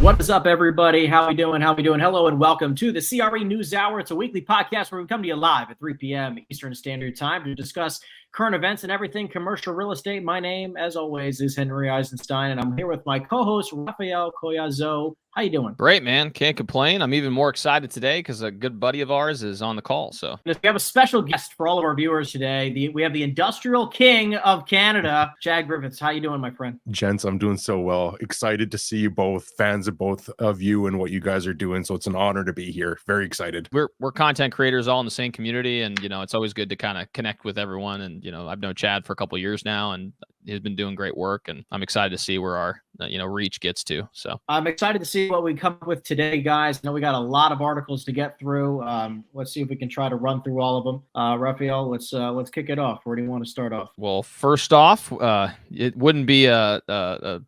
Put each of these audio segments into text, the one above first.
What is up, everybody? How we doing? Hello and welcome to the CRE News Hour. It's a weekly podcast where we come to you live at 3 p.m. Eastern Standard Time to discuss current events and everything commercial real estate. My name, as always, is Henry Eisenstein, and I'm here with my co-host, Rafael Collazo. How you doing? Great, man. Can't complain. I'm even more excited today because a good buddy of ours is on the call. So we have a special guest for all of our viewers today. We have the Industrial King of Canada, Chad Griffiths. How you doing, my friend? Gents, I'm doing so well. Excited to see you both, fans of both of you and what you guys are doing. So it's an honor to be here. Very excited. We're content creators all in the same community, and it's always good to kind of connect with everyone. And I've known Chad for a couple of years now, and he's been doing great work, and I'm excited to see where our reach gets to. So I'm excited to see what we come up with today, guys. I know we got a lot of articles to get through. Let's see if we can try to run through all of them. Rafael, let's kick it off. Where do you want to start off? Well, first off, it wouldn't be a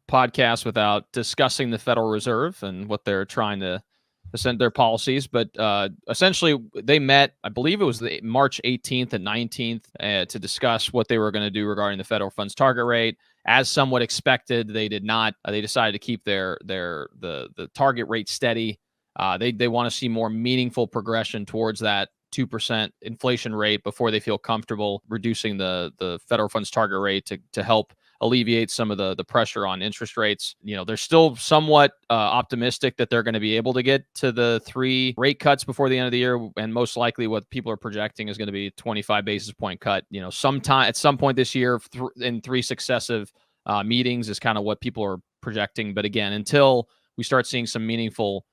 podcast without discussing the Federal Reserve and what they're trying to send their policies. But essentially, they met, I believe it was the March 18th and 19th, to discuss what they were going to do regarding the federal funds target rate. As somewhat expected, they did not. They decided to keep the target rate steady. They want to see more meaningful progression towards that 2% inflation rate before they feel comfortable reducing the federal funds target rate to help alleviate some of the pressure on interest rates. They're still somewhat optimistic that they're going to be able to get to the 3 rate cuts before the end of the year, and most likely what people are projecting is going to be a 25 basis point cut. Sometime at some point this year in 3 successive meetings is kind of what people are projecting. But again, until we start seeing some meaningful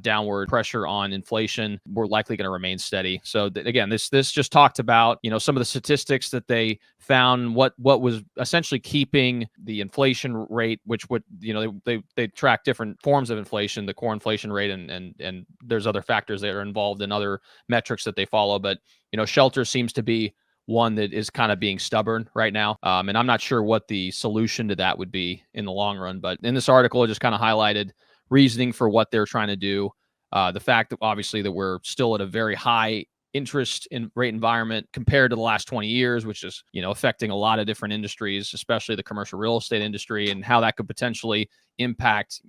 downward pressure on inflation, we're likely going to remain steady. So again, this just talked about some of the statistics that they found, what was essentially keeping the inflation rate, which would they track different forms of inflation, the core inflation rate, and there's other factors that are involved in other metrics that they follow. But shelter seems to be one that is kind of being stubborn right now. And I'm not sure what the solution to that would be in the long run. But in this article, it just kind of highlighted reasoning for what they're trying to do. The fact that obviously that we're still at a very high interest in rate environment compared to the last 20 years, which is, affecting a lot of different industries, especially the commercial real estate industry, and how that could potentially impact,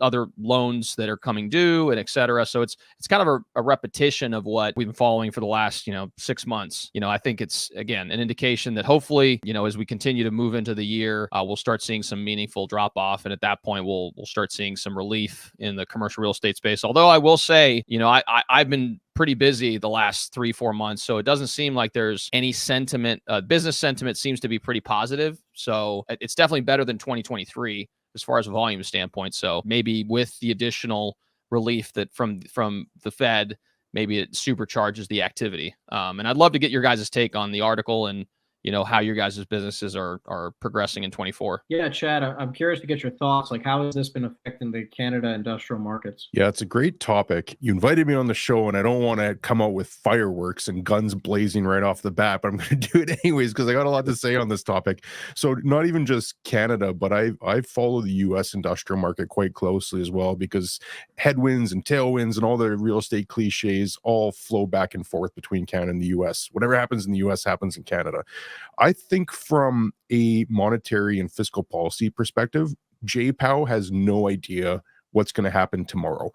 other loans that are coming due and et cetera. So it's kind of a repetition of what we've been following for the last, 6 months. I think it's, again, an indication that hopefully, as we continue to move into the year, we'll start seeing some meaningful drop off. And at that point, we'll start seeing some relief in the commercial real estate space. Although I will say, I've been pretty busy the last 3-4 months. So it doesn't seem like there's any sentiment. Business sentiment seems to be pretty positive. So it's definitely better than 2023 as far as a volume standpoint. So maybe with the additional relief that from the Fed, maybe it supercharges the activity. And I'd love to get your guys' take on the article and how your guys' businesses are progressing in 24. Yeah, Chad, I'm curious to get your thoughts. Like, how has this been affecting the Canada industrial markets? Yeah, it's a great topic. You invited me on the show, and I don't want to come out with fireworks and guns blazing right off the bat, but I'm going to do it anyways because I got a lot to say on this topic. So not even just Canada, but I follow the U.S. industrial market quite closely as well, because headwinds and tailwinds and all the real estate cliches all flow back and forth between Canada and the U.S. Whatever happens in the U.S. happens in Canada. I think from a monetary and fiscal policy perspective, Jay Powell has no idea what's going to happen tomorrow,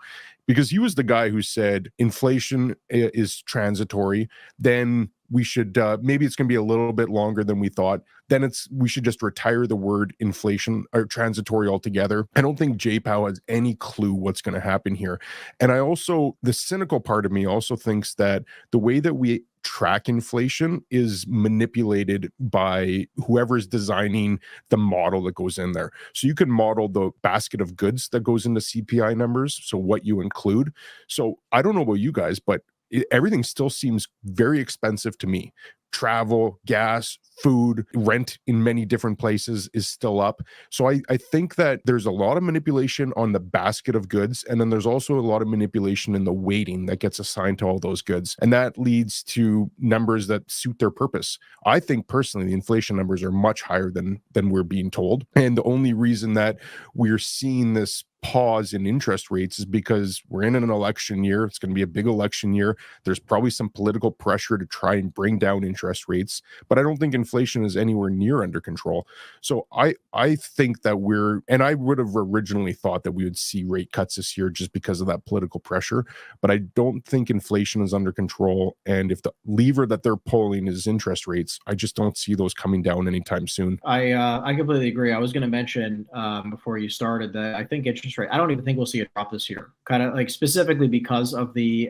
because he was the guy who said inflation is transitory. Then we should maybe it's going to be a little bit longer than we thought. Then we should just retire the word inflation or transitory altogether. I don't think Jay Powell has any clue what's going to happen here. And the cynical part of me also thinks that the way that we track inflation is manipulated by whoever's designing the model that goes in there. So you can model the basket of goods that goes into CPI numbers, so what you include. So I don't know about you guys, but everything still seems very expensive to me. Travel, gas, food, rent in many different places is still up. So I think that there's a lot of manipulation on the basket of goods. And then there's also a lot of manipulation in the weighting that gets assigned to all those goods. And that leads to numbers that suit their purpose. I think personally, the inflation numbers are much higher than we're being told. And the only reason that we're seeing this pause in interest rates is because we're in an election year. It's going to be a big election year. There's probably some political pressure to try and bring down interest rates, but I don't think inflation is anywhere near under control. So I think that and I would have originally thought that we would see rate cuts this year just because of that political pressure, but I don't think inflation is under control. And if the lever that they're pulling is interest rates, I just don't see those coming down anytime soon. I completely agree. I was going to mention before you started that I think interest rate, I don't even think we'll see a drop this year, kind of like specifically because of the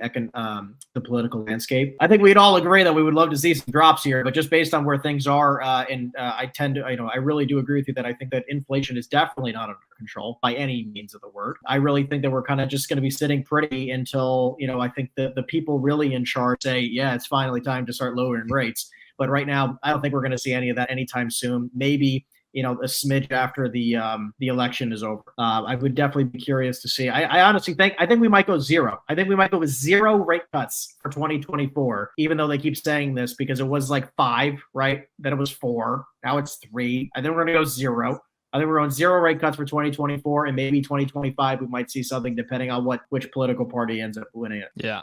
political landscape. I think we'd all agree that we would love to see some drops here, but just based on where things are, I tend to, I really do agree with you that I think that inflation is definitely not under control by any means of the word. I really think that we're kind of just going to be sitting pretty until, I think that the people really in charge say, yeah, it's finally time to start lowering rates. But right now, I don't think we're going to see any of that anytime soon. Maybe, a smidge after the election is over. I would definitely be curious to see. I honestly think we might go zero. I think we might go with 0 rate cuts for 2024, even though they keep saying this because it was like 5, right? Then it was 4. Now it's 3. I think we're going to go 0. I think we're on 0 rate cuts for 2024, and maybe 2025 we might see something depending on which political party ends up winning it. Yeah,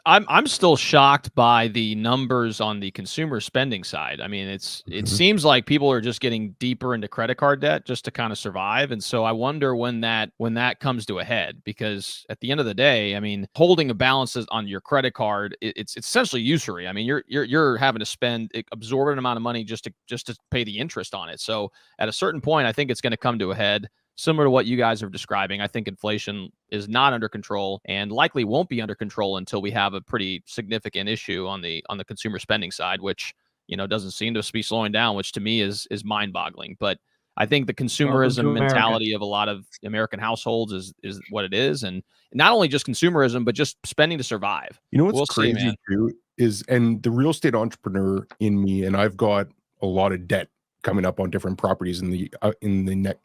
I'm still shocked by the numbers on the consumer spending side. I mean, it seems like people are just getting deeper into credit card debt just to kind of survive, and so I wonder when that comes to a head, because at the end of the day, I mean, holding a balance on your credit card, it's essentially usury. I mean, you're having to spend an absorbent amount of money just to pay the interest on it. So at a certain point, I think it's going to come to a head, similar to what you guys are describing. I think inflation is not under control and likely won't be under control until we have a pretty significant issue on the consumer spending side, which doesn't seem to be slowing down, which to me is mind-boggling. But I think the consumerism mentality of a lot of American households is what it is, and not only just consumerism, but just spending to survive. What's crazy too is, and the real estate entrepreneur in me, and I've got a lot of debt coming up on different properties in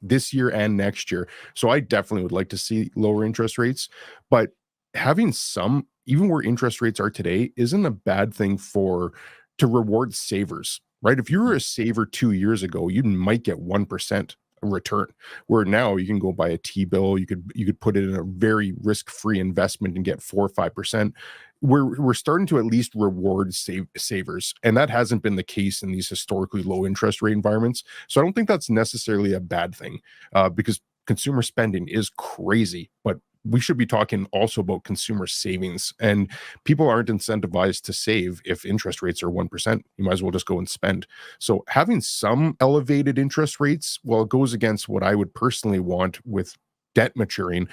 this year and next year. So I definitely would like to see lower interest rates, but having some, even where interest rates are today, isn't a bad thing to reward savers, right? If you were a saver 2 years ago, you might get 1% return, where now you can go buy a T-bill, you could put it in a very risk-free investment and get 4 or 5%. We're starting to at least reward savers, and that hasn't been the case in these historically low interest rate environments. So I don't think that's necessarily a bad thing, because consumer spending is crazy, but we should be talking also about consumer savings, and people aren't incentivized to save if interest rates are 1%. You might as well just go and spend. So having some elevated interest rates, well, it goes against what I would personally want with debt maturing.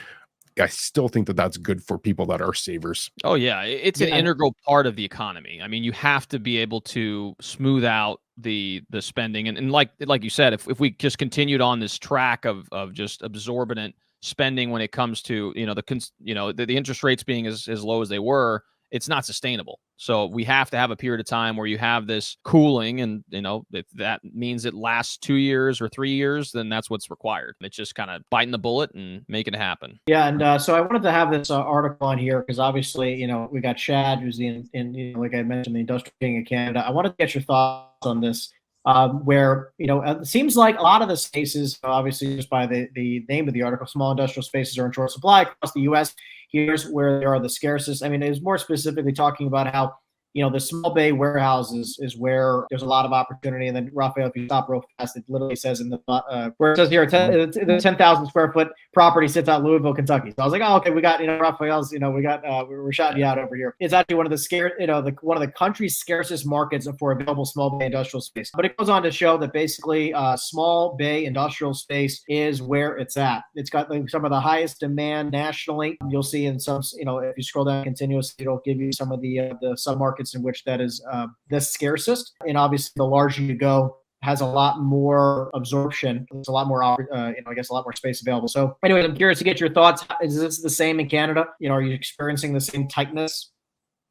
I still think that that's good for people that are savers. Oh yeah, it's an integral part of the economy. I mean, you have to be able to smooth out the spending, and like you said, if we just continued on this track of just absorbent spending when it comes to the interest rates being as low as they were, it's not sustainable. So we have to have a period of time where you have this cooling, and if that means it lasts 2 years or 3 years, then that's what's required. It's just kind of biting the bullet and making it happen. Yeah, and so I wanted to have this article on here because obviously we got Chad, who's like I mentioned, the Industrial King of Canada. I wanted to get your thoughts on this. Where it seems like a lot of the spaces, obviously just by the name of the article, small industrial spaces are in short supply across the U.S. Here's where there are the scarcest. I mean, it was more specifically talking about how the small bay warehouses is where there's a lot of opportunity. And then Raphael, if you stop real fast, it literally says in the where it says here, the 10,000 square foot property sits out Louisville, Kentucky. So I was like, oh, okay, we got Raphael's, we're shouting you out over here. It's actually one of the one of the country's scarcest markets for available small bay industrial space. But it goes on to show that basically small bay industrial space is where it's at. It's got some of the highest demand nationally. You'll see in some, if you scroll down continuously, it'll give you some of the submarkets in which that is the scarcest. And obviously the larger you go, has a lot more absorption. There's a lot more, I guess a lot more space available. So anyway, I'm curious to get your thoughts. Is this the same in Canada? Are you experiencing the same tightness?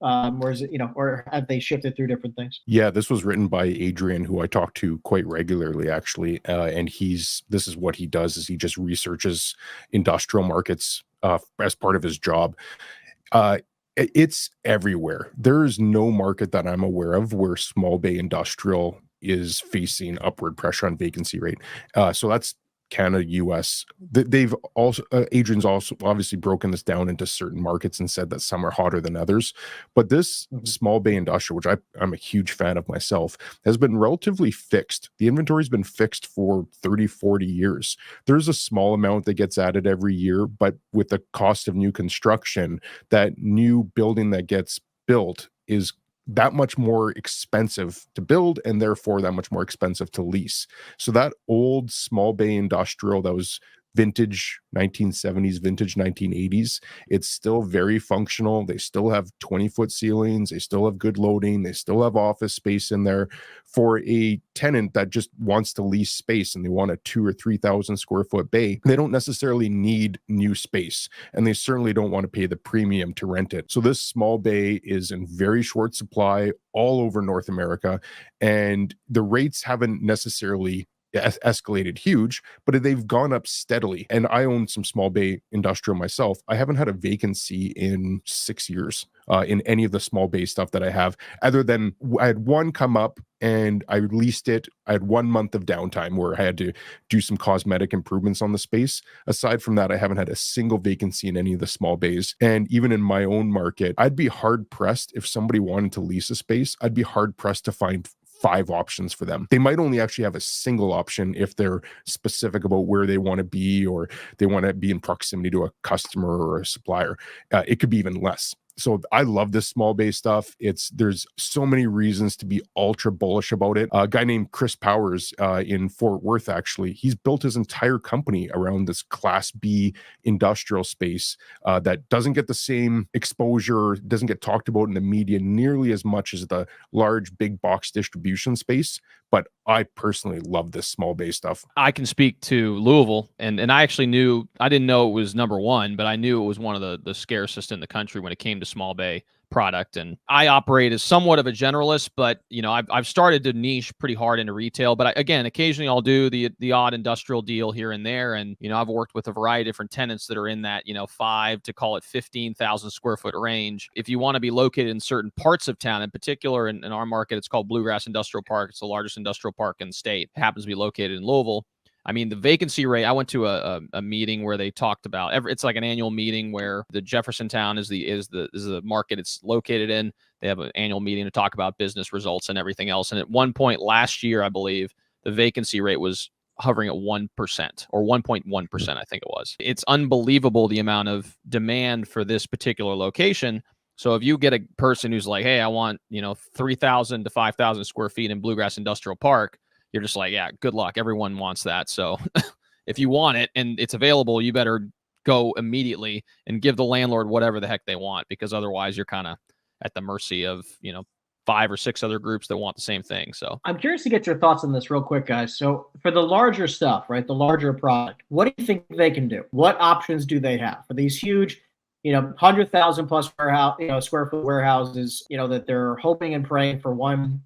Or is it, or have they shifted through different things? Yeah, this was written by Adrian, who I talk to quite regularly, actually. And this is what he does, is he just researches industrial markets as part of his job. It's everywhere. There is no market that I'm aware of where small bay industrial is facing upward pressure on vacancy rate. So that's Canada, US. They've also, Adrian's also obviously broken this down into certain markets and said that some are hotter than others. But this small bay industrial, which I'm a huge fan of myself, has been relatively fixed. The inventory's been fixed for 30, 40 years. There's a small amount that gets added every year, but with the cost of new construction, that new building that gets built is that much more expensive to build and therefore that much more expensive to lease. So that old small bay industrial that was vintage 1970s, vintage 1980s, it's still very functional. They still have 20-foot ceilings. They still have good loading. They still have office space in there for a tenant that just wants to lease space and they want a 2,000 or 3,000 square foot bay. They don't necessarily need new space and they certainly don't want to pay the premium to rent it. So this small bay is in very short supply all over North America, and the rates haven't necessarily escalated huge, but they've gone up steadily. And I own some small bay industrial myself. I haven't had a vacancy in 6 years in any of the small bay stuff that I have, other than I had one come up and I leased it. I had 1 month of downtime where I had to do some cosmetic improvements on the space. Aside from that, I haven't had a single vacancy in any of the small bays. And even in my own market, I'd be hard pressed if somebody wanted to lease a space. I'd be hard pressed to find 5 options for them. They might only actually have a single option if they're specific about where they want to be, or they want to be in proximity to a customer or a supplier. It could be even less. So I love this small bay stuff. There's so many reasons to be ultra bullish about it. A guy named Chris Powers in Fort Worth, actually, he's built his entire company around this Class B industrial space that doesn't get the same exposure, doesn't get talked about in the media nearly as much as the large big box distribution space. But I personally love this small bay stuff. I can speak to Louisville, and I actually I didn't know it was number one, but I knew it was one of the scarcest in the country when it came to small bay product. And I operate as somewhat of a generalist, but I've started to niche pretty hard into retail. But again, occasionally I'll do the odd industrial deal here and there. And I've worked with a variety of different tenants that are in that 5 to call it 15,000 square foot range. If you want to be located in certain parts of town, in particular in our market, it's called Bluegrass Industrial Park. It's the largest industrial park in the state. It happens to be located in Louisville. I mean, the vacancy rate, I went to a meeting where they talked about it's like an annual meeting where the Jeffersontown is the market it's located in. They have an annual meeting to talk about business results and everything else. And at one point last year, I believe the vacancy rate was hovering at 1% or 1.1%, I think it was. It's unbelievable the amount of demand for this particular location. So if you get a person who's like, hey, I want, 3,000 to 5,000 square feet in Bluegrass Industrial Park, you're just like, yeah, good luck. Everyone wants that. So if you want it and it's available, you better go immediately and give the landlord whatever the heck they want, because otherwise you're kind of at the mercy of, 5 or 6 other groups that want the same thing. So I'm curious to get your thoughts on this real quick, guys. So for the larger stuff, right, the larger product, what do you think they can do? What options do they have for these huge 100,000 plus warehouse, square foot warehouses, that they're hoping and praying for one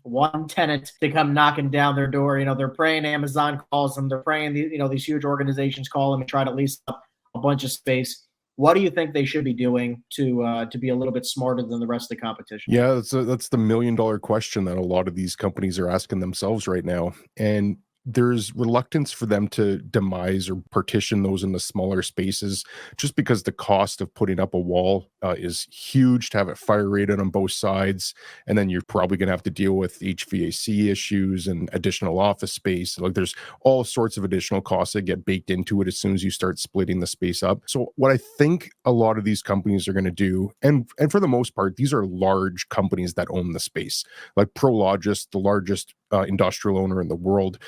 tenant to come knocking down their door. They're praying Amazon calls them. They're praying, these huge organizations call them and try to lease up a bunch of space. What do you think they should be doing to be a little bit smarter than the rest of the competition? Yeah, that's the $1 million question that a lot of these companies are asking themselves right now. And there's reluctance for them to demise or partition those into smaller spaces, just because the cost of putting up a wall is huge to have it fire rated on both sides. And then you're probably going to have to deal with HVAC issues and additional office space. Like, there's all sorts of additional costs that get baked into it as soon as you start splitting the space up. So what I think a lot of these companies are going to do, and for the most part, these are large companies that own the space, like Prologis, the largest industrial owner in the world.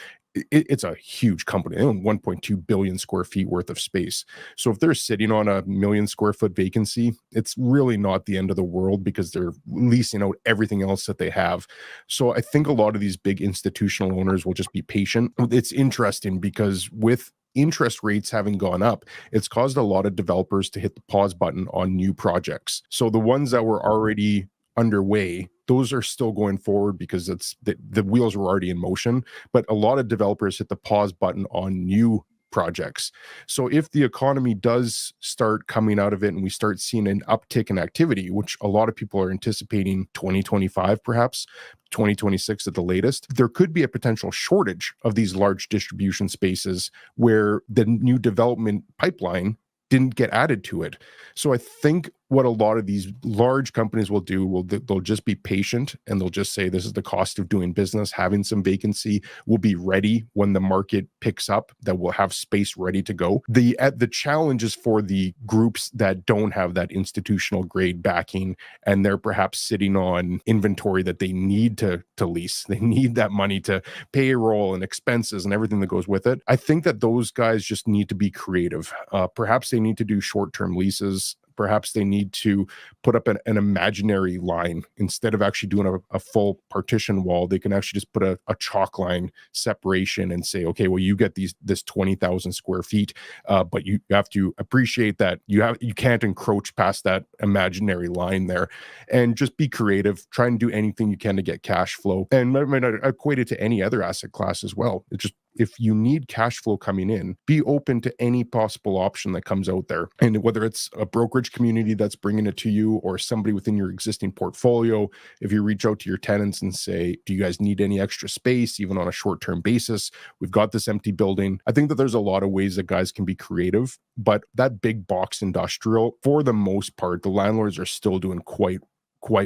It's a huge company. They own 1.2 billion square feet worth of space. So if they're sitting on a 1 million square foot vacancy, it's really not the end of the world, because they're leasing out everything else that they have. So I think a lot of these big institutional owners will just be patient. It's interesting because with interest rates having gone up, it's caused a lot of developers to hit the pause button on new projects. So the ones that were already underway, those are still going forward because the wheels were already in motion. But a lot of developers hit the pause button on new projects. So if the economy does start coming out of it and we start seeing an uptick in activity, which a lot of people are anticipating 2025, perhaps 2026 at the latest, there could be a potential shortage of these large distribution spaces where the new development pipeline didn't get added to it. So I think what a lot of these large companies will do, they'll just be patient, and they'll just say, this is the cost of doing business. Having some vacancy, will be ready when the market picks up, that will have space ready to go. The challenge is for the groups that don't have that institutional grade backing, and they're perhaps sitting on inventory that they need to lease. They need that money to payroll and expenses and everything that goes with it. I think that those guys just need to be creative. Perhaps they need to do short-term leases. Perhaps they need to put up an imaginary line instead of actually doing a full partition wall. They can actually just put a chalk line separation and say, okay, well, you get this 20,000 square feet, but you have to appreciate that you can't encroach past that imaginary line there, and just be creative. Try and do anything you can to get cash flow, and I might equate it to any other asset class as well. It just, if you need cash flow coming in, be open to any possible option that comes out there. And whether it's a brokerage community that's bringing it to you, or somebody within your existing portfolio, if you reach out to your tenants and say, do you guys need any extra space, even on a short-term basis? We've got this empty building. I think that there's a lot of ways that guys can be creative, but that big box industrial, for the most part, the landlords are still doing quite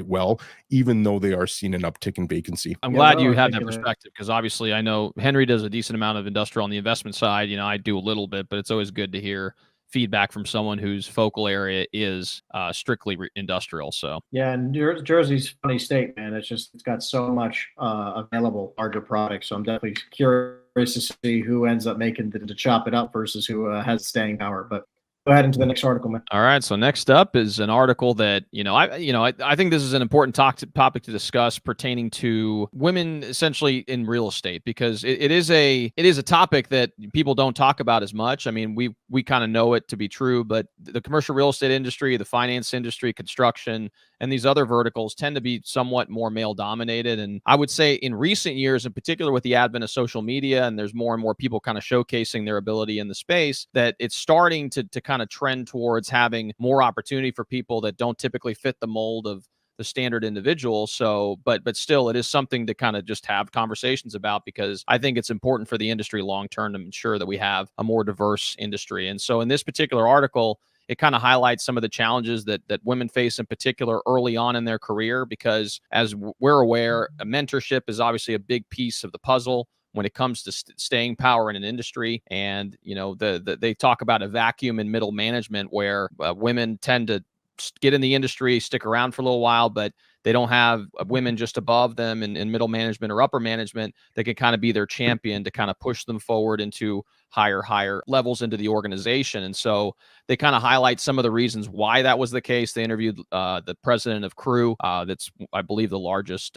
well, even though they are seeing an uptick in vacancy. I'm glad you had that perspective, because obviously I know Henry does a decent amount of industrial on the investment side. You know, I do a little bit, but it's always good to hear feedback from someone whose focal area is strictly industrial. So yeah, and Jersey's a funny state, man. It's got so much available larger products. So I'm definitely curious to see who ends up making to chop it up versus who has staying power. But go ahead into the next article, man. All right. So next up is an article that, I think this is an important topic to discuss pertaining to women essentially in real estate, because it is a topic that people don't talk about as much. I mean, we kind of know it to be true, but the commercial real estate industry, the finance industry, construction, and these other verticals tend to be somewhat more male dominated. And I would say in recent years, in particular with the advent of social media, and there's more and more people kind of showcasing their ability in the space, that it's starting to kind of trend towards having more opportunity for people that don't typically fit the mold of the standard individual. So, but still, it is something to kind of just have conversations about, because I think it's important for the industry long term to ensure that we have a more diverse industry. And so in this particular article, it kind of highlights some of the challenges that women face, in particular early on in their career, because as we're aware, a mentorship is obviously a big piece of the puzzle when it comes to staying power in an industry. And, you know, they talk about a vacuum in middle management where women tend to get in the industry, stick around for a little while, but they don't have women just above them in middle management or upper management that can kind of be their champion to kind of push them forward into higher levels into the organization. And so they kind of highlight some of the reasons why that was the case. They interviewed the president of CREw, that's, I believe, the largest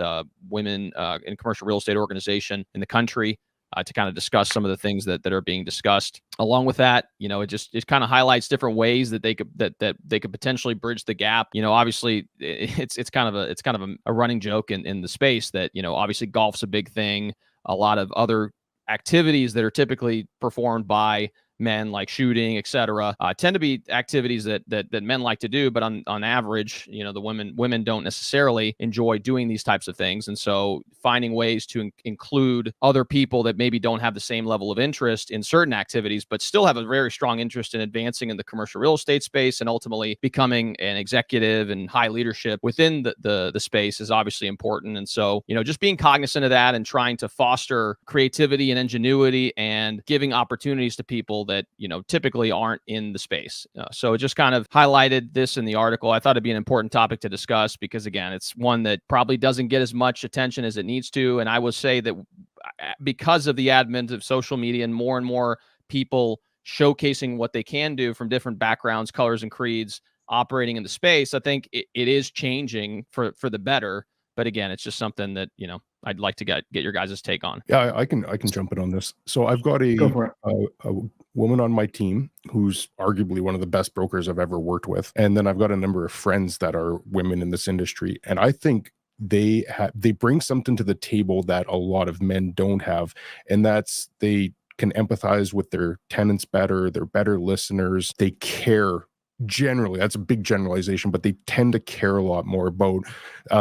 women in commercial real estate organization in the country, to kind of discuss some of the things that are being discussed. Along with that, you know, it kind of highlights different ways that they could potentially bridge the gap. You know, obviously it's kind of a running joke in the space that, you know, obviously golf's a big thing. A lot of other activities that are typically performed by men, like shooting, etc., tend to be activities that men like to do, but on average, you know, the women don't necessarily enjoy doing these types of things. And so finding ways to include other people that maybe don't have the same level of interest in certain activities, but still have a very strong interest in advancing in the commercial real estate space and ultimately becoming an executive and high leadership within the space is obviously important. And so, you know, just being cognizant of that and trying to foster creativity and ingenuity and giving opportunities to people that, you know, typically aren't in the space. So it just kind of highlighted this in the article. I thought it'd be an important topic to discuss because, again, it's one that probably doesn't get as much attention as it needs to. And I will say that because of the advent of social media and more people showcasing what they can do from different backgrounds, colors, and creeds operating in the space, I think it is changing for the better. But again, it's just something that, you know, I'd like to get your guys' take on. Yeah, I can jump in on this. So I've got a woman on my team who's arguably one of the best brokers I've ever worked with. And then I've got a number of friends that are women in this industry. And I think they bring something to the table that a lot of men don't have. And that's they can empathize with their tenants better. They're better listeners. They care. Generally, that's a big generalization, but they tend to care a lot more about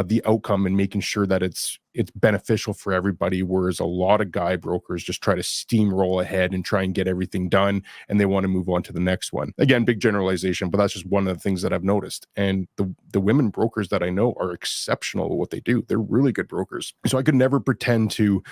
the outcome and making sure that it's beneficial for everybody, whereas a lot of guy brokers just try to steamroll ahead and try and get everything done, and they want to move on to the next one. Again, big generalization, but that's just one of the things that I've noticed. And the women brokers that I know are exceptional at what they do. They're really good brokers. So I could never pretend to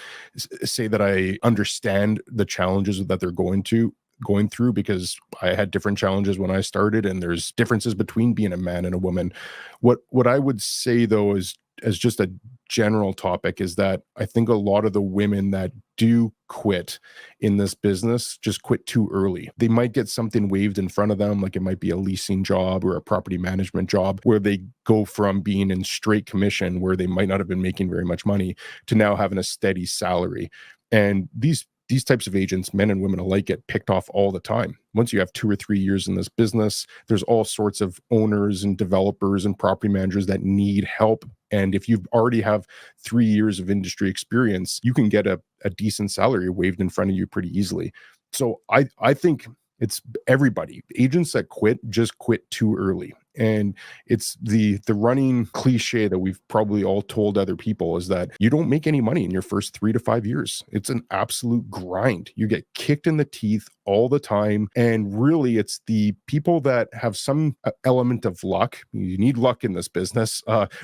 say that I understand the challenges that they're going through, because I had different challenges when I started, and there's differences between being a man and a woman. What I would say though is, as just a general topic, is that I think a lot of the women that do quit in this business just quit too early. They might get something waved in front of them, like it might be a leasing job or a property management job, where they go from being in straight commission, where they might not have been making very much money, to now having a steady salary. And these types of agents, men and women alike, get picked off all the time. Once you have 2 or 3 years in this business, there's all sorts of owners and developers and property managers that need help. And if you already have 3 years of industry experience, you can get a decent salary waved in front of you pretty easily. So I think it's everybody. Agents that quit just quit too early. And it's the running cliche that we've probably all told other people, is that you don't make any money in your first 3 to 5 years. It's an absolute grind. You get kicked in the teeth all the time. And really, it's the people that have some element of luck. You need luck in this business.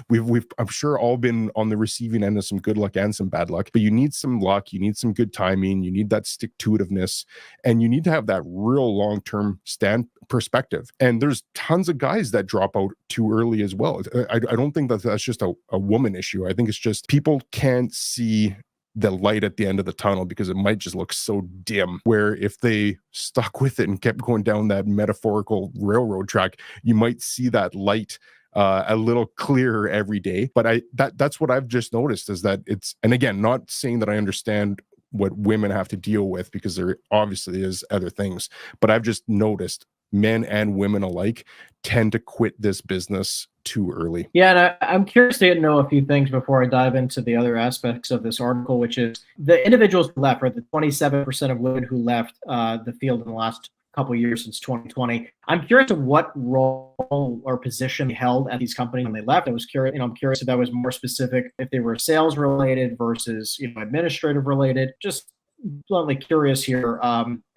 We've I'm sure all been on the receiving end of some good luck and some bad luck, but you need some luck. You need some good timing. You need that stick-to-itiveness, and you need to have that real long-term stand perspective. And there's tons of guys that drop out too early as well. I don't think that that's just a woman issue. I think it's just people can't see the light at the end of the tunnel, because it might just look so dim, where if they stuck with it and kept going down that metaphorical railroad track, you might see that light a little clearer every day. But that's what I've just noticed, is that it's, and again, not saying that I understand what women have to deal with, because there obviously is other things, but I've just noticed men and women alike tend to quit this business too early. Yeah, and I'm curious to know a few things before I dive into the other aspects of this article, which is the individuals who left, or the 27% of women who left the field in the last couple of years since 2020. I'm curious to what role or position they held at these companies when they left. I was curious, I'm curious if that was more specific, if they were sales related versus administrative related. Just bluntly curious here,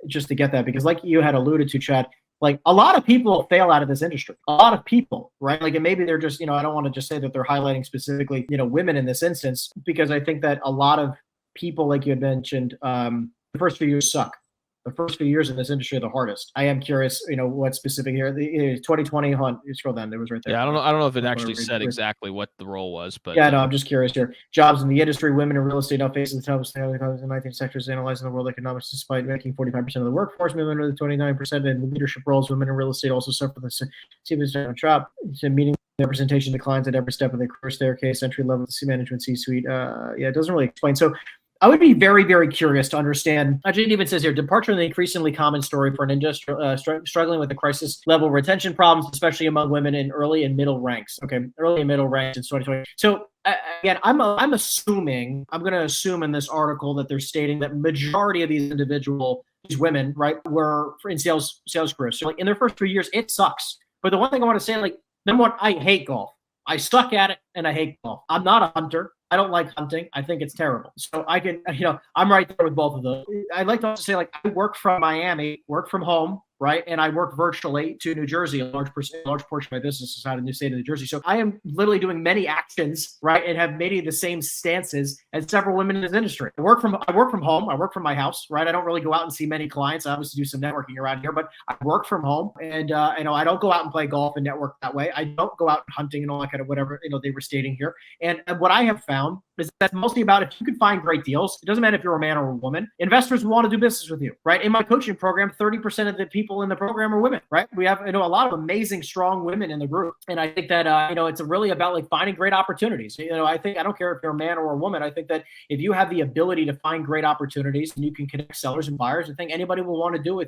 just to get that, because like you had alluded to, Chad, like a lot of people fail out of this industry. A lot of people, right? Like, and maybe they're just, I don't want to just say that they're highlighting specifically, women in this instance, because I think that a lot of people, like you had mentioned, the first few years suck. The first few years in this industry are the hardest. I am curious, what specific here, the 2020, you scroll down, there was right there. Yeah, I don't know if it actually said exactly what the role was, but yeah, no, I'm just curious here. Jobs in the industry, women in real estate now facing the toughest in the 19th sectors analyzing the world economics, despite making 45% of the workforce, women are the 29% in leadership roles. Women in real estate also suffer the same drop. Meaning representation declines at every step of the career staircase, entry level to management, C-suite. It doesn't really explain. So I would be very, very curious to understand. Actually, it even says here, departure in the increasingly common story for an industry struggling with the crisis level retention problems, especially among women in early and middle ranks. Okay, early and middle ranks in 2020. So again, I'm going to assume in this article that they're stating that majority of these women, right, were in sales careers. So like in their first 3 years, it sucks. But the one thing I want to say, like, number one, I hate golf. I suck at it and I hate golf. I'm not a hunter. I don't like hunting. I think it's terrible. So I can, I'm right there with both of those. I'd like to also say, like, I work from Miami, work from home, right? And I work virtually to New Jersey. A large portion of my business is out of the state of New Jersey. So I am literally doing many actions, right? And have many of the same stances as several women in this industry. I work from home. I work from my house, right? I don't really go out and see many clients. I obviously do some networking around here, but I work from home, and I don't go out and play golf and network that way. I don't go out hunting and all that kind of whatever they were stating here. And what I have found is that's mostly about, if you can find great deals, it doesn't matter if you're a man or a woman, investors want to do business with you, right? In my coaching program, 30% of the people in the program are women, right? We have, a lot of amazing, strong women in the group. And I think that, it's really about like finding great opportunities. I don't care if you're a man or a woman. I think that if you have the ability to find great opportunities and you can connect sellers and buyers, I think anybody will want to do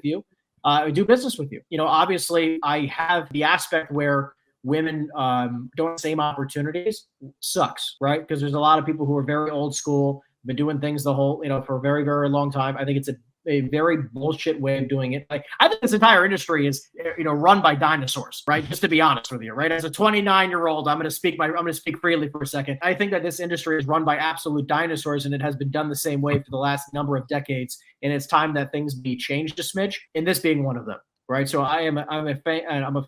do business with you. Obviously I have the aspect where women don't have the same opportunities. Sucks, right? Because there's a lot of people who are very old school, been doing things for a very, very long time. I think it's a a very bullshit way of doing it. Like, I think this entire industry is, run by dinosaurs, right? Just to be honest with you, right? As a 29-year-old, I'm going to speak freely for a second. I think that this industry is run by absolute dinosaurs, and it has been done the same way for the last number of decades. And it's time that things be changed a smidge, and this being one of them. Right. So I'm a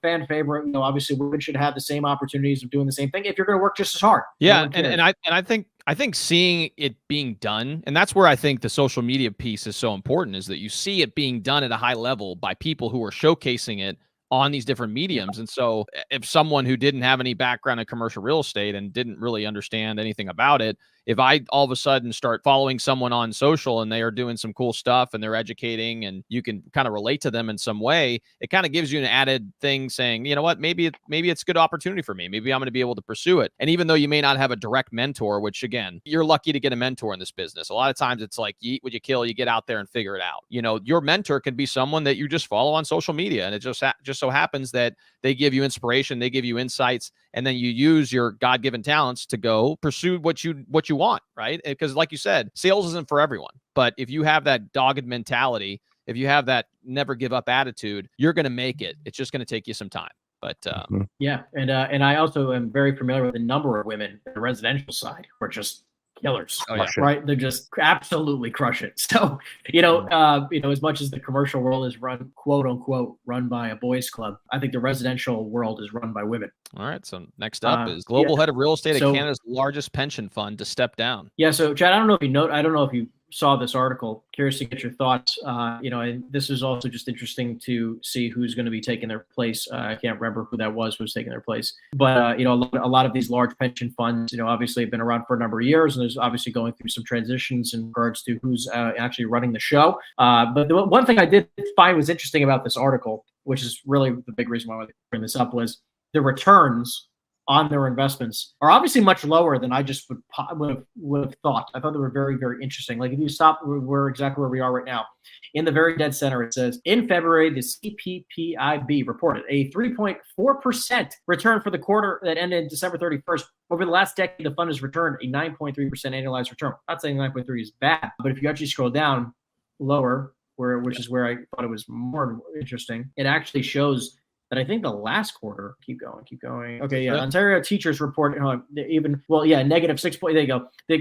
fan favorite. Obviously women should have the same opportunities of doing the same thing if you're going to work just as hard. Yeah. And I think seeing it being done, and that's where I think the social media piece is so important, is that you see it being done at a high level by people who are showcasing it on these different mediums. And so if someone who didn't have any background in commercial real estate and didn't really understand anything about it, if I all of a sudden start following someone on social and they are doing some cool stuff and they're educating and you can kind of relate to them in some way, it kind of gives you an added thing saying, you know what, maybe it's a good opportunity for me. Maybe I'm going to be able to pursue it. And even though you may not have a direct mentor, which again, you're lucky to get a mentor in this business. A lot of times it's like, you eat what you kill, you get out there and figure it out. Your mentor can be someone that you just follow on social media. And it just so happens that they give you inspiration, they give you insights, and then you use your God-given talents to go pursue what you want, right? Because like you said, sales isn't for everyone. But if you have that dogged mentality, if you have that never give up attitude, you're going to make it. It's just going to take you some time. But yeah, and I also am very familiar with a number of women on the residential side who are just killers, right? They're just absolutely crush it. So, as much as the commercial world is run, quote unquote, run by a boys club, I think the residential world is run by women. All right. So next up is global head of real estate at Canada's largest pension fund to step down. Yeah. So Chad, I don't know if you saw this article. Curious to get your thoughts. And this is also just interesting to see who's going to be taking their place. I can't remember who that was taking their place, but a lot of these large pension funds, obviously have been around for a number of years, and there's obviously going through some transitions in regards to who's actually running the show. But the one thing I did find was interesting about this article, which is really the big reason why I wanted to bring this up, was the returns on their investments are obviously much lower than I just would have thought. I thought they were very, very interesting. Like if you stop, we're exactly where we are right now. In the very dead center, it says, in February, the CPPIB reported a 3.4% return for the quarter that ended December 31st. Over the last decade, the fund has returned a 9.3% annualized return. I'm not saying 9.3 is bad, but if you actually scroll down lower, which is where I thought it was more interesting, it actually shows that I think the last quarter, keep going. Okay, yeah. Ontario teachers report negative 6. There you go. The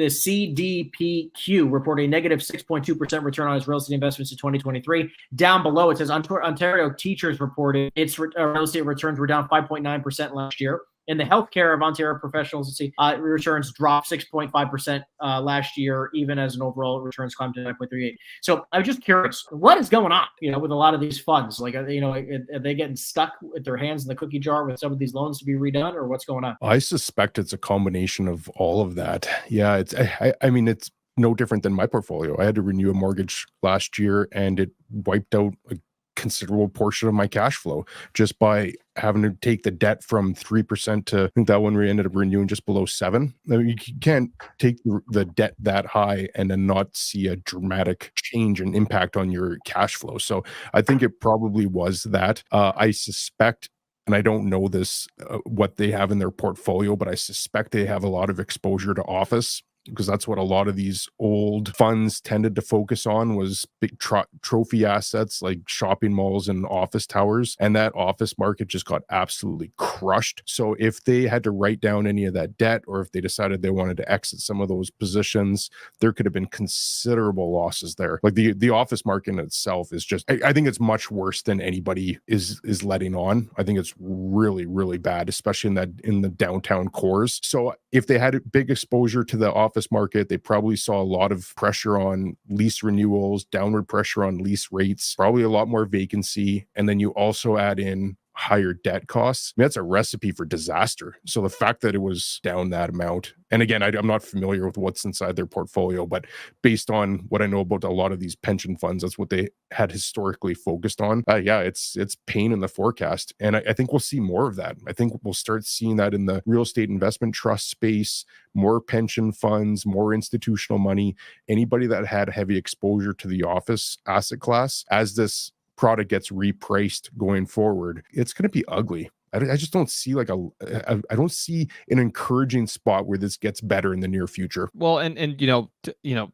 CDPQ reported a negative 6.2% return on its real estate investments in 2023. Down below, it says Ontario teachers reported its real estate returns were down 5.9% last year. In the healthcare of Ontario professionals, returns dropped 6.5% last year, even as an overall returns climbed to 9.38. So I'm just curious, what is going on, with a lot of these funds? Like, are they getting stuck with their hands in the cookie jar with some of these loans to be redone, or what's going on? I suspect it's a combination of all of that. Yeah, it's no different than my portfolio. I had to renew a mortgage last year, and it wiped out a considerable portion of my cash flow just by having to take the debt from 3% to, I think that one we ended up renewing just below 7. I mean, you can't take the debt that high and then not see a dramatic change and impact on your cash flow. So I think it probably was that. I suspect, and I don't know this, what they have in their portfolio, but I suspect they have a lot of exposure to office, because that's what a lot of these old funds tended to focus on, was big trophy assets like shopping malls and office towers. And that office market just got absolutely crushed. So if they had to write down any of that debt, or if they decided they wanted to exit some of those positions, there could have been considerable losses there. Like the office market in itself is just, I think it's much worse than anybody is letting on. I think it's really, really bad, especially in the downtown cores. So if they had a big exposure to the office market, they probably saw a lot of pressure on lease renewals, downward pressure on lease rates, probably a lot more vacancy. And then you also add in higher debt costs. I mean, that's a recipe for disaster. So the fact that it was down that amount, and again, I'm not familiar with what's inside their portfolio, but based on what I know about a lot of these pension funds, that's what they had historically focused on. It's pain in the forecast. And I think we'll see more of that. I think we'll start seeing that in the real estate investment trust space, more pension funds, more institutional money, anybody that had heavy exposure to the office asset class. As this product gets repriced going forward, it's going to be ugly. I just don't see like I don't see an encouraging spot where this gets better in the near future. Well, and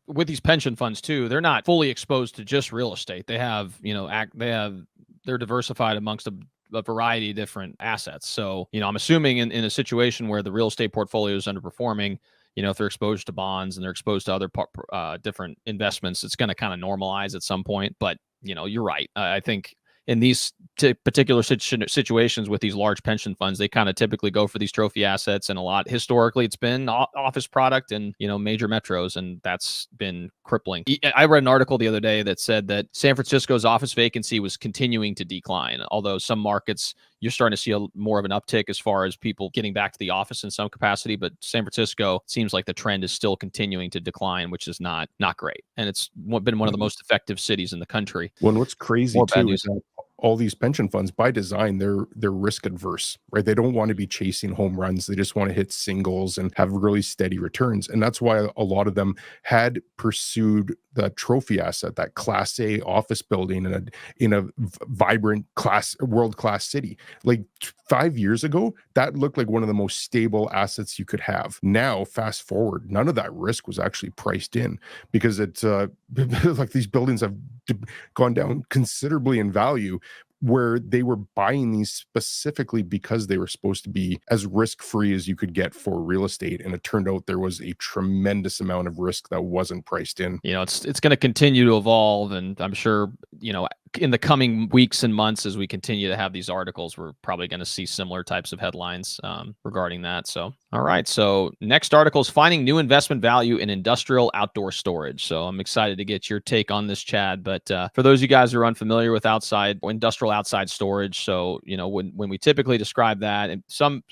with these pension funds too, they're not fully exposed to just real estate. They have, they're diversified amongst a variety of different assets. So, I'm assuming in a situation where the real estate portfolio is underperforming, if they're exposed to bonds and they're exposed to other different investments, it's going to kind of normalize at some point. But, you're right. I think in these particular situations with these large pension funds, they kind of typically go for these trophy assets, and a lot historically it's been office product and major metros, and that's been crippling. I read an article the other day that said that San Francisco's office vacancy was continuing to decline, although some markets you're starting to see more of an uptick as far as people getting back to the office in some capacity. But San Francisco seems like the trend is still continuing to decline, which is not great. And it's been one of the most effective cities in the country. Well, and what's crazy too is that all these pension funds, by design, they're risk adverse, right? They don't want to be chasing home runs. They just want to hit singles and have really steady returns. And that's why a lot of them had pursued the trophy asset, that Class A office building in a vibrant world-class city. Like 5 years ago, that looked like one of the most stable assets you could have. Now, fast forward, none of that risk was actually priced in, because it's like these buildings have gone down considerably in value, where they were buying these specifically because they were supposed to be as risk-free as you could get for real estate. And it turned out there was a tremendous amount of risk that wasn't priced in. It's going to continue to evolve. And I'm sure, in the coming weeks and months, as we continue to have these articles, we're probably going to see similar types of headlines regarding that. So, all right. So next article is finding new investment value in industrial outdoor storage. So I'm excited to get your take on this, Chad. But for those of you guys who are unfamiliar with industrial outside storage, so when we typically describe that, and some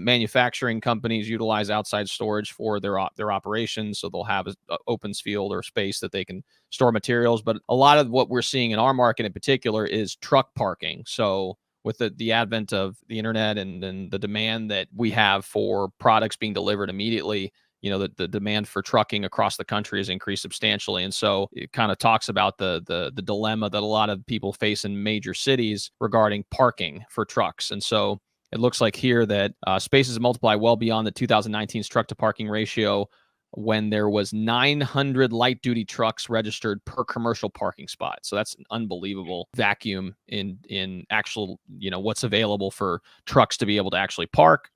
manufacturing companies utilize outside storage for their operations, so they'll have an open field or space that they can store materials. But a lot of what we're seeing in our market in particular is truck parking. So with the advent of the internet and the demand that we have for products being delivered immediately, the demand for trucking across the country has increased substantially. And so it kind of talks about the dilemma that a lot of people face in major cities regarding parking for trucks. And so it looks like here that spaces multiply well beyond the 2019's truck to parking ratio, when there was 900 light duty trucks registered per commercial parking spot. So that's an unbelievable vacuum in actual, what's available for trucks to be able to actually park.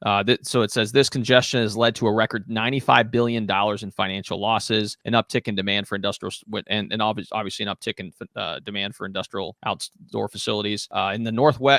So it says this congestion has led to a record $95 billion in financial losses, an uptick in demand for industrial, and obviously an uptick in demand for industrial outdoor facilities. In the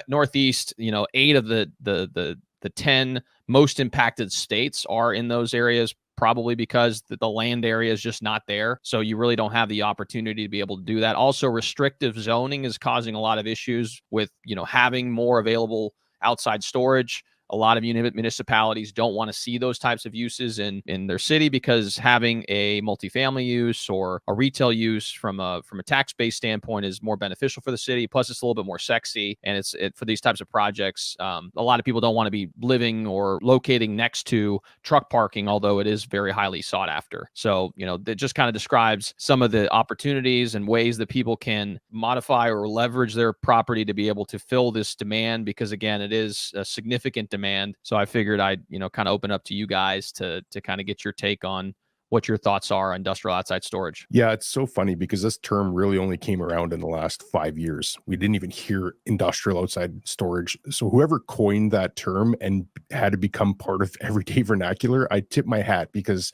Northeast, 8 of the 10 most impacted states are in those areas, probably because the land area is just not there. So you really don't have the opportunity to be able to do that. Also, restrictive zoning is causing a lot of issues with, having more available outside storage. A lot of municipalities don't want to see those types of uses in their city, because having a multifamily use or a retail use from a tax-based standpoint is more beneficial for the city. Plus, it's a little bit more sexy, and for these types of projects, a lot of people don't want to be living or locating next to truck parking, although it is very highly sought after. So, that just kind of describes some of the opportunities and ways that people can modify or leverage their property to be able to fill this demand, because again, it is a significant demand. So I figured I'd, kind of open up to you guys to kind of get your take on what your thoughts are on industrial outside storage. Yeah, it's so funny because this term really only came around in the last 5 years. We didn't even hear industrial outside storage. So whoever coined that term and had to become part of everyday vernacular, I tip my hat, because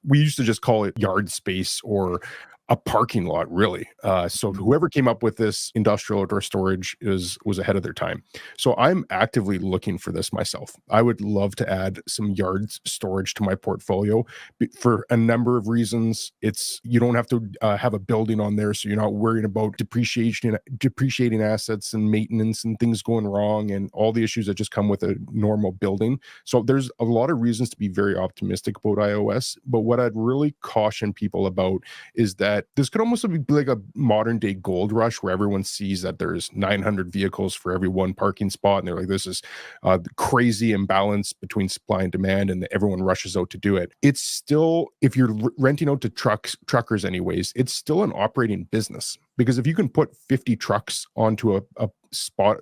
we used to just call it yard space or a parking lot, really. So whoever came up with this industrial outdoor storage was ahead of their time. So I'm actively looking for this myself. I would love to add some yard storage to my portfolio for a number of reasons. You don't have to have a building on there, so you're not worrying about depreciating assets and maintenance and things going wrong and all the issues that just come with a normal building. So there's a lot of reasons to be very optimistic about iOS. But what I'd really caution people about is that this could almost be like a modern day gold rush, where everyone sees that there's 900 vehicles for every one parking spot, and they're like, this is crazy imbalance between supply and demand, and everyone rushes out to do it. It's still, if you're renting out to truckers anyways, it's still an operating business, because if you can put 50 trucks onto a spot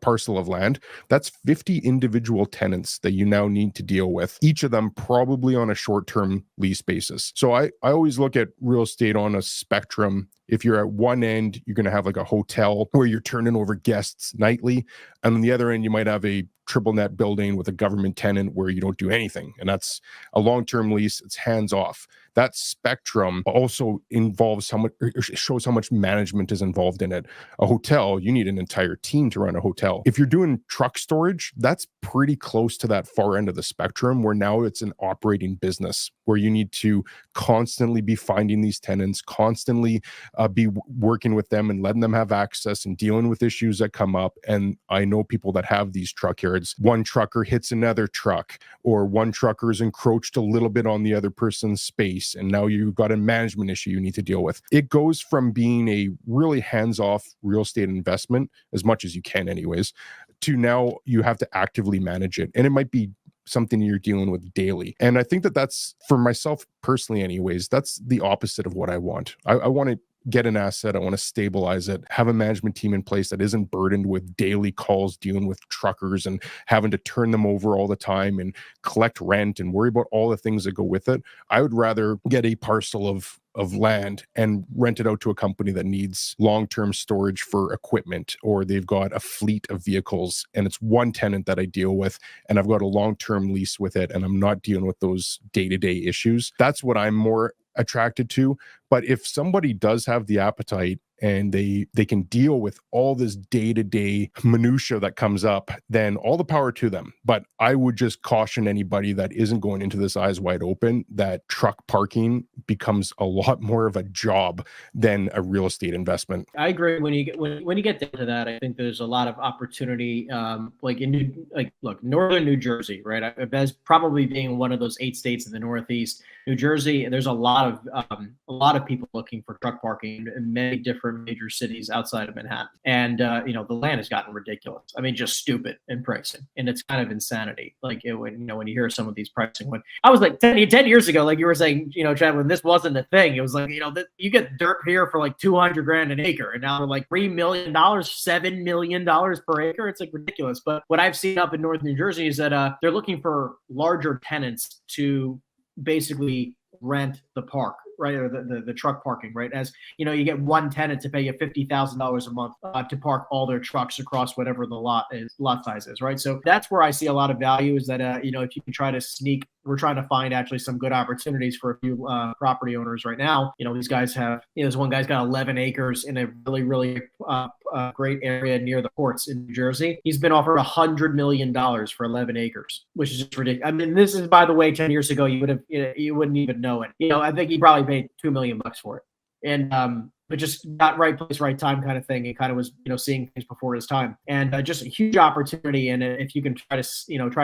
parcel of land, that's 50 individual tenants that you now need to deal with, each of them probably on a short-term lease basis. So I always look at real estate on a spectrum. If you're at one end, you're going to have like a hotel where you're turning over guests nightly. And on the other end, you might have a triple net building with a government tenant where you don't do anything. And that's a long-term lease. It's hands off. That spectrum also involves how much, shows how much management is involved in it. A hotel, you need an entire team to run a hotel. If you're doing truck storage, that's pretty close to that far end of the spectrum, where now it's an operating business where you need to constantly be finding these tenants, constantly be working with them and letting them have access and dealing with issues that come up. And I know people that have these truck yards. One trucker hits another truck, or one trucker is encroached a little bit on the other person's space, and now you've got a management issue you need to deal with. It goes from being a really hands-off real estate investment, as much as you can anyways, to now you have to actively manage it. And it might be something you're dealing with daily. And I think that that's, for myself personally anyways, that's the opposite of what I want. I want to get an asset. I want to stabilize it, have a management team in place that isn't burdened with daily calls, dealing with truckers and having to turn them over all the time and collect rent and worry about all the things that go with it. I would rather get a parcel of land and rent it out to a company that needs long-term storage for equipment, or they've got a fleet of vehicles and it's one tenant that I deal with and I've got a long-term lease with it and I'm not dealing with those day-to-day issues. That's what I'm more attracted to. But if somebody does have the appetite and they can deal with all this day-to-day minutia that comes up, then all the power to them. But I would just caution anybody that isn't going into this eyes wide open that truck parking becomes a lot more of a job than a real estate investment. I agree. When you get down to that, I think there's a lot of opportunity. Look, northern New Jersey, right? As probably being one of those 8 states in the Northeast, New Jersey. There's a lot of people looking for truck parking in many different major cities outside of Manhattan. And, the land has gotten ridiculous. I mean, just stupid in pricing. And it's kind of insanity. Like, when you hear some of these pricing, when I was like 10 years ago, like you were saying, Chad, when this wasn't a thing, it was like, you get dirt here for like $200,000 an acre. And now they're like $3 million, $7 million per acre. It's like ridiculous. But what I've seen up in North New Jersey is that they're looking for larger tenants to basically rent the park, right? Or the truck parking, right? As you get one tenant to pay you $50,000 a month to park all their trucks across whatever the lot size is, right? So that's where I see a lot of value, is that if you can try to sneak, we're trying to find actually some good opportunities for a few property owners right now. These guys have, this one guy's got 11 acres in a really, really great area near the ports in New Jersey. He's been offered $100 million for 11 acres, which is just ridiculous. I mean, this is, by the way, 10 years ago, you wouldn't even know it. I think he probably paid $2 million for it. And, but just not right place, right time kind of thing. It kind of was, seeing things before his time, and just a huge opportunity. And if you can try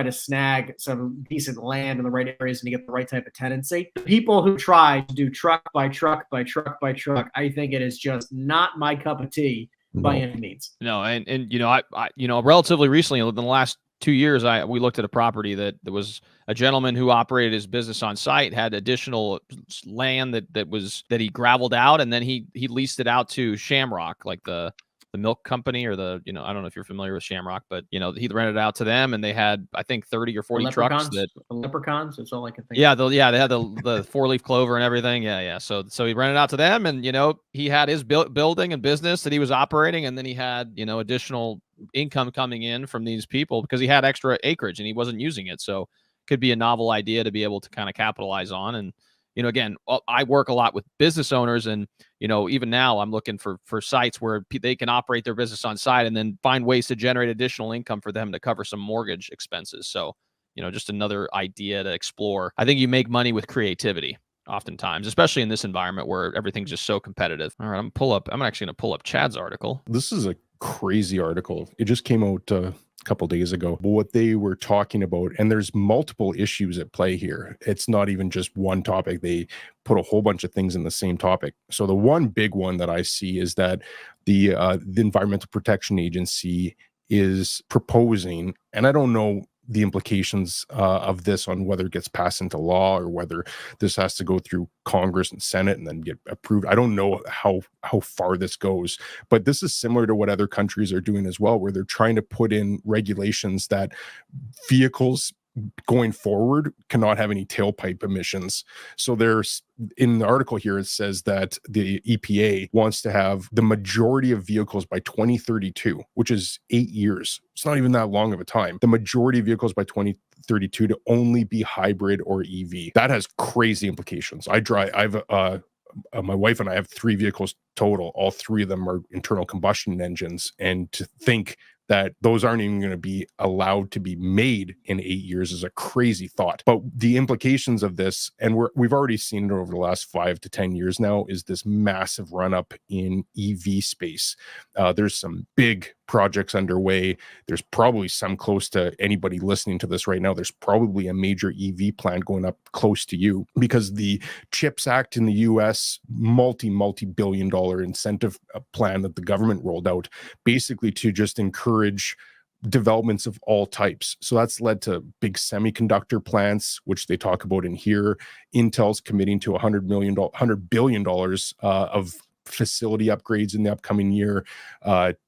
to snag some decent land in the right areas and you get the right type of tenancy, people who try to do truck by truck by truck by truck, I think it is just not my cup of tea by any means. No. And I relatively recently, in the last 2 years, we looked at a property that there was a gentleman who operated his business on site, had additional land that he gravelled out, and then he leased it out to Shamrock, like the milk company, or I don't know if you're familiar with Shamrock, but he rented it out to them, and they had, I think, 30 or 40 trucks. The leprechauns, that's all I can think. Yeah, they had the 4-leaf clover and everything. Yeah. So he rented out to them, and he had his building and business that he was operating, and then he had additional income coming in from these people because he had extra acreage and he wasn't using it. So could be a novel idea to be able to kind of capitalize on. And again, I work a lot with business owners, and even now I'm looking for sites where they can operate their business on site and then find ways to generate additional income for them to cover some mortgage expenses. So just another idea to explore. I think you make money with creativity oftentimes, especially in this environment where everything's just so competitive. All right, I'm actually going to pull up Chad's article. This is a crazy article. It just came out a couple days ago. But what they were talking about, and there's multiple issues at play here. It's not even just one topic. They put a whole bunch of things in the same topic. So the one big one that I see is that the Environmental Protection Agency is proposing, and I don't know the implications of this on whether it gets passed into law or whether this has to go through Congress and Senate and then get approved. I don't know how far this goes, but this is similar to what other countries are doing as well, where they're trying to put in regulations that vehicles going forward cannot have any tailpipe emissions. So there's, in the article here, it says that the EPA wants to have the majority of vehicles by 2032, which is 8 years. It's not even that long of a time. The majority of vehicles by 2032 to only be hybrid or EV. That has crazy implications. My wife and I have 3 vehicles total. All 3 of them are internal combustion engines. And to think that those aren't even going to be allowed to be made in 8 years is a crazy thought. But the implications of this, and we've already seen it over the last 5 to 10 years now, is this massive run up in EV space. There's some big projects underway. There's probably some close to anybody listening to this right now. There's probably a major EV plant going up close to you, because the CHIPS Act in the US, multi-billion dollar incentive plan that the government rolled out, basically to just encourage developments of all types. So that's led to big semiconductor plants, which they talk about in here. Intel's committing to $100 billion of facility upgrades in the upcoming year.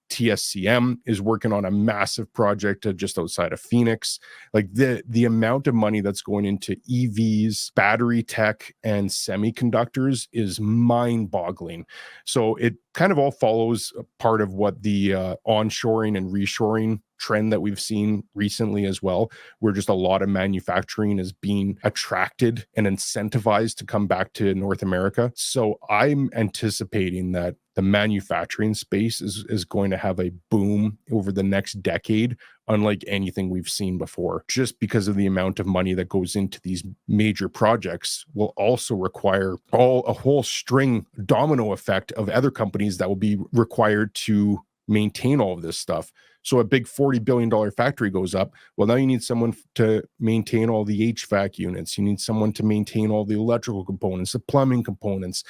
TSCM is working on a massive project just outside of Phoenix. Like the amount of money that's going into EVs, battery tech, and semiconductors is mind-boggling. So it kind of all follows a part of what the onshoring and reshoring trend that we've seen recently as well, where just a lot of manufacturing is being attracted and incentivized to come back to North America. So I'm anticipating that the manufacturing space is going to have a boom over the next decade, unlike anything we've seen before, just because of the amount of money that goes into these major projects will also require a whole string domino effect of other companies that will be required to maintain all of this stuff. So a big $40 billion factory goes up. Well, now you need someone to maintain all the HVAC units. You need someone to maintain all the electrical components, the plumbing components,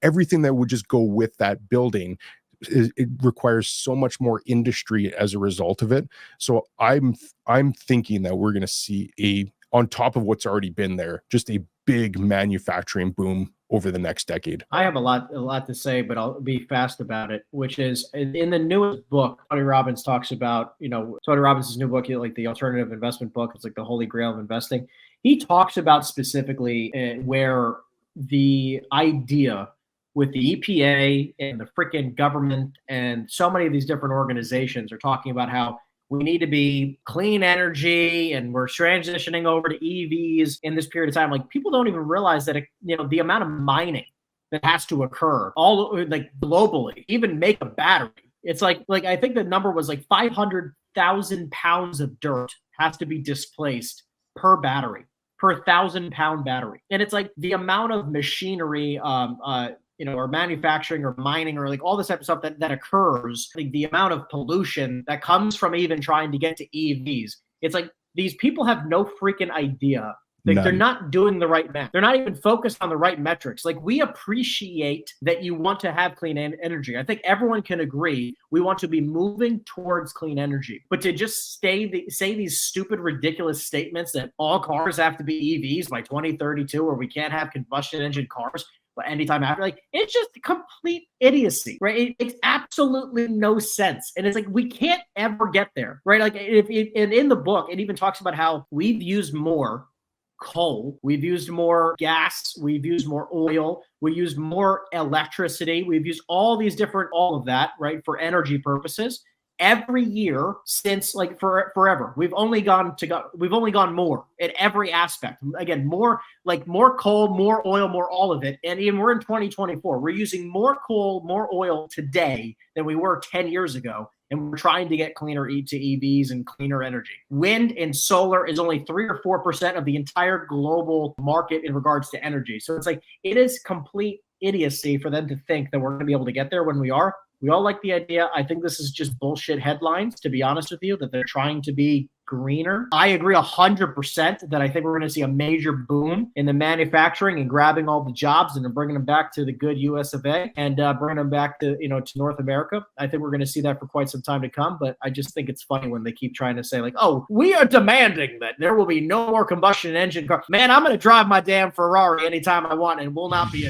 everything that would just go with that building. It requires so much more industry as a result of it. So I'm thinking that we're going to see on top of what's already been there, just a big manufacturing boom over the next decade. I have a lot to say, but I'll be fast about it, which is in the newest book, Tony Robbins talks about, Tony Robbins' new book, like the alternative investment book. It's like the holy grail of investing. He talks about specifically where the idea with the EPA and the freaking government and so many of these different organizations are talking about how we need to be clean energy and we're transitioning over to EVs in this period of time. Like, people don't even realize that, the amount of mining that has to occur all like globally, even make a battery. It's like I think the number was like 500,000 pounds of dirt has to be displaced per battery, per 1,000-pound battery. And it's like the amount of machinery, or manufacturing or mining or like all this type of stuff that occurs, like the amount of pollution that comes from even trying to get to EVs. It's like these people have no freaking idea. Like, they're not doing the right math. They're not even focused on the right metrics. Like, we appreciate that you want to have clean energy. I think everyone can agree we want to be moving towards clean energy. But to just say these stupid, ridiculous statements that all cars have to be EVs by 2032 or we can't have combustion engine cars but anytime after, like, it's just complete idiocy, right? It makes absolutely no sense. And it's like, we can't ever get there, right? Like, and in the book, it even talks about how we've used more coal, we've used more gas, we've used more oil, we used more electricity, we've used all of that, right, for energy purposes. Every year since, like, forever, we've only gone more in every aspect. Again, more coal, more oil, more all of it. And even we're in 2024. We're using more coal, more oil today than we were 10 years ago. And we're trying to get cleaner to EVs and cleaner energy. Wind and solar is only 3 or 4% of the entire global market in regards to energy. So it's like, it is complete idiocy for them to think that we're going to be able to get there when we are. We all like the idea. I think this is just bullshit headlines, to be honest with you, that they're trying to be greener. I agree 100% that I think we're going to see a major boom in the manufacturing and grabbing all the jobs and then bringing them back to the good US of A and bringing them back to, to North America. I think we're going to see that for quite some time to come, but I just think it's funny when they keep trying to say like, oh, we are demanding that there will be no more combustion engine car. Man, I'm going to drive my damn Ferrari anytime I want and will not be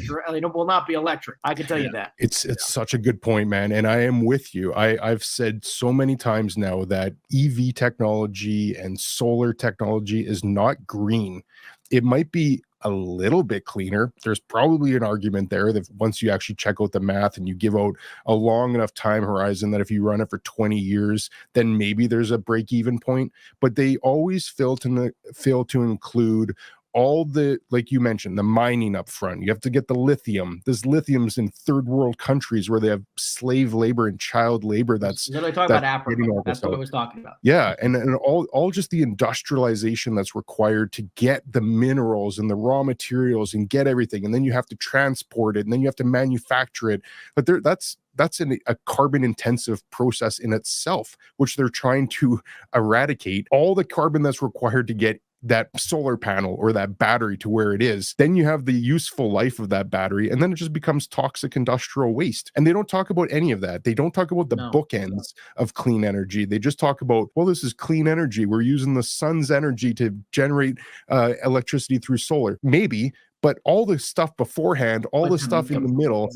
will not be electric. I can tell you that. It's such a good point, man. And I am with you. I've said so many times now that EV technology and solar technology is not green. It might be a little bit cleaner. There's probably an argument there that once you actually check out the math and you give out a long enough time horizon that if you run it for 20 years, then maybe there's a break-even point. But they always fail to include all the, like you mentioned, the mining up front. You have to get the lithium. There's lithium's in third world countries where they have slave labor and child labor. That's literally talking about Africa. That's what I was talking about. Yeah, and all just the industrialization that's required to get the minerals and the raw materials and get everything, and then you have to transport it, and then you have to manufacture it. But that's a carbon intensive process in itself, which they're trying to eradicate. All the carbon that's required to get that solar panel or that battery to where it is, then you have the useful life of that battery, and then it just becomes toxic industrial waste. And they don't talk about any of that. They don't talk about the bookends of clean energy. They just talk about, well, this is clean energy. We're using the sun's energy to generate electricity through solar. Maybe, but all the stuff beforehand, all the stuff in the middle,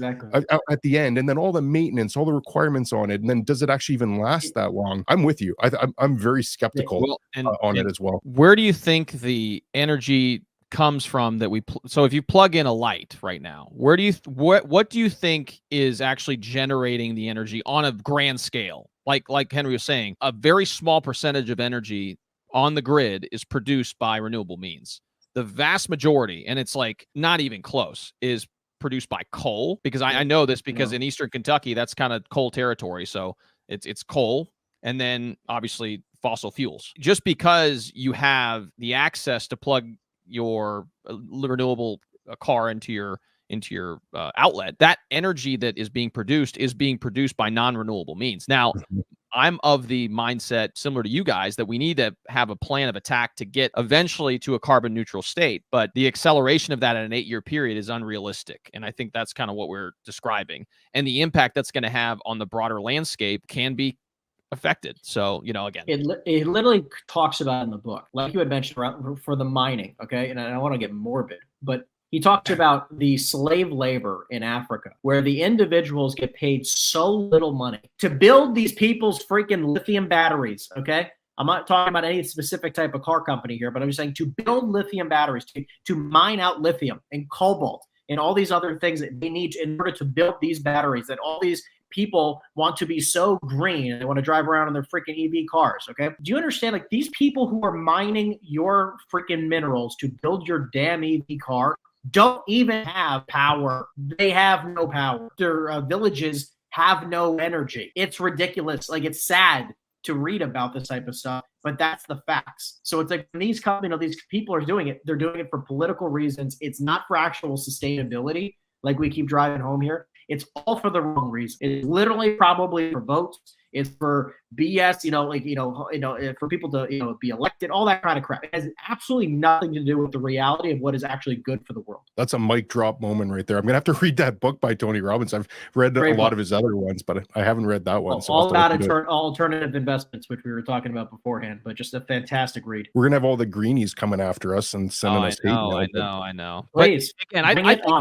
at the end, and then all the maintenance, all the requirements on it, and then does it actually even last that long? I'm with you. I'm very skeptical on it as well. Where do you think the energy comes from that so if you plug in a light right now, what do you think is actually generating the energy on a grand scale? Like Henry was saying, a very small percentage of energy on the grid is produced by renewable means. The vast majority, and it's like not even close, is produced by coal, because I know this because in Eastern Kentucky, that's kind of coal territory. So it's coal, and then obviously fossil fuels. Just because you have the access to plug your renewable car into your outlet, that energy that is being produced by non-renewable means. Now, I'm of the mindset similar to you guys that we need to have a plan of attack to get eventually to a carbon neutral state, but the acceleration of that in an 8-year period is unrealistic. And I think that's kind of what we're describing. And the impact that's going to have on the broader landscape can be affected. So, again, it literally talks about in the book, like you had mentioned for the mining. Okay. And I don't want to get morbid, but he talks about the slave labor in Africa, where the individuals get paid so little money to build these people's freaking lithium batteries. Okay. I'm not talking about any specific type of car company here, but I'm just saying to build lithium batteries, to mine out lithium and cobalt and all these other things that they need in order to build these batteries, that all these people want to be so green and they want to drive around in their freaking EV cars. Okay. Do you understand? Like, these people who are mining your freaking minerals to build your damn EV car don't even have power. They have no power. Their villages have no energy. It's ridiculous. Like, it's sad to read about this type of stuff, but that's the facts. So it's like, these these people are doing it. They're doing it for political reasons. It's not for actual sustainability, like we keep driving home here. It's all for the wrong reason. It's literally probably for votes. It's for BS, for people to, be elected, all that kind of crap. It has absolutely nothing to do with the reality of what is actually good for the world. That's a mic drop moment right there. I'm going to have to read that book by Tony Robbins. I've read a lot of his other ones, but I haven't read that one. So all about alternative investments, which we were talking about beforehand, but just a fantastic read. We're going to have all the greenies coming after us and sending us hate. I know. Please, and I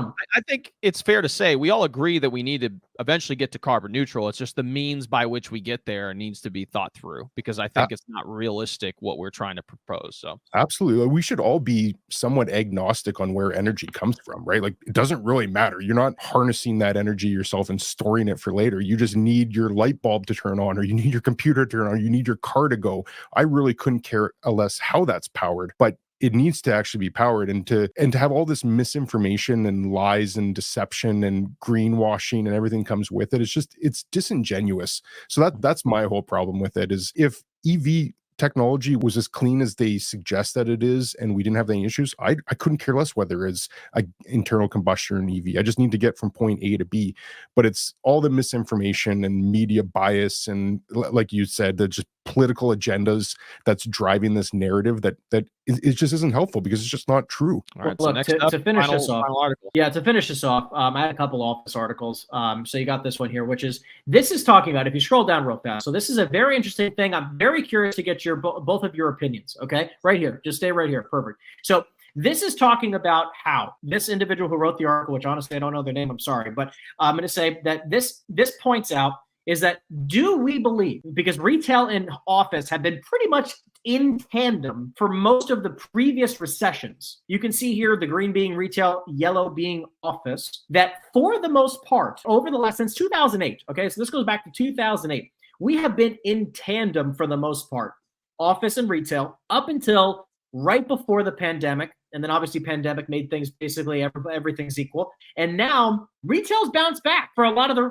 think it's fair to say we all agree that we need to eventually get to carbon neutral. It's just the means by which we get there needs to be thought through, because I think it's not realistic what we're trying to propose. So absolutely, we should all be somewhat agnostic on where energy comes from, right? Like, it doesn't really matter. You're not harnessing that energy yourself and storing it for later. You just need your light bulb to turn on, or you need your computer to turn on, you need your car to go. I really couldn't care less how that's powered, but it needs to actually be powered, and to have all this misinformation and lies and deception and greenwashing and everything comes with it. It's disingenuous. So that's my whole problem with it, is if EV technology was as clean as they suggest that it is, and we didn't have any issues, I couldn't care less whether it's an internal combustion EV. I just need to get from point A to B. But it's all the misinformation and media bias, and like you said, the just political agendas that's driving this narrative that it just isn't helpful, because it's just not true. All right, Well, so look, next up, to finish this off, final article. yeah, to finish this off, I had a couple office articles. So you got this one here, which is, this is talking about, if you scroll down real fast, so this is a very interesting thing. I'm very curious to get your both of your opinions. Okay, right here, just stay right here. Perfect. So this is talking about how this individual who wrote the article, which honestly I don't know their name, I'm sorry, but I'm going to say that this points out is that, do we believe, because retail and office have been pretty much in tandem for most of the previous recessions. You can see here the green being retail, yellow being office, that for the most part, over the last, since 2008, okay, so this goes back to 2008, we have been in tandem for the most part, office and retail, up until right before the pandemic. And then obviously pandemic made things basically everything's equal. And now retail's bounced back for a lot of the,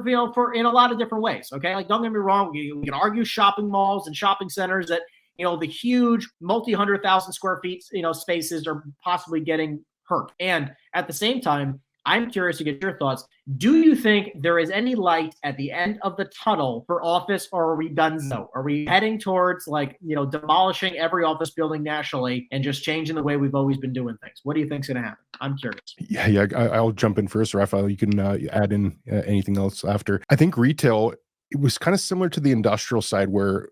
in a lot of different ways. Okay. Like, don't get me wrong. We can argue shopping malls and shopping centers that, the huge multi-100,000 square feet, spaces are possibly getting hurt. And at the same time, I'm curious to get your thoughts. Do you think there is any light at the end of the tunnel for office, or are we done so? Are we heading towards demolishing every office building nationally and just changing the way we've always been doing things? What do you think's going to happen? I'm curious. Yeah, I'll jump in first. Raphael, you can add in anything else after. I think retail, it was kind of similar to the industrial side, where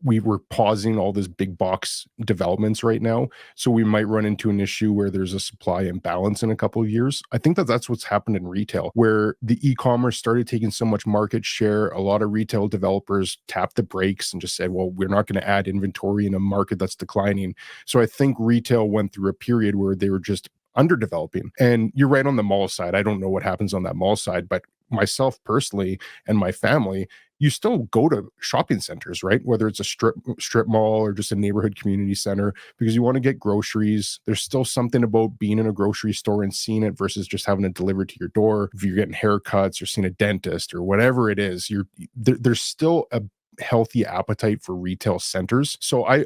we were pausing all these big box developments right now. So we might run into an issue where there's a supply imbalance in a couple of years. I think that's what's happened in retail, where the e-commerce started taking so much market share. A lot of retail developers tapped the brakes and just said, well, we're not going to add inventory in a market that's declining. So I think retail went through a period where they were just underdeveloping. And you're right on the mall side. I don't know what happens on that mall side, but myself personally and my family, you still go to shopping centers, right? Whether it's a strip mall or just a neighborhood community center, because you want to get groceries. There's still something about being in a grocery store and seeing it versus just having it delivered to your door. If you're getting haircuts or seeing a dentist or whatever it is, there's still a healthy appetite for retail centers. So I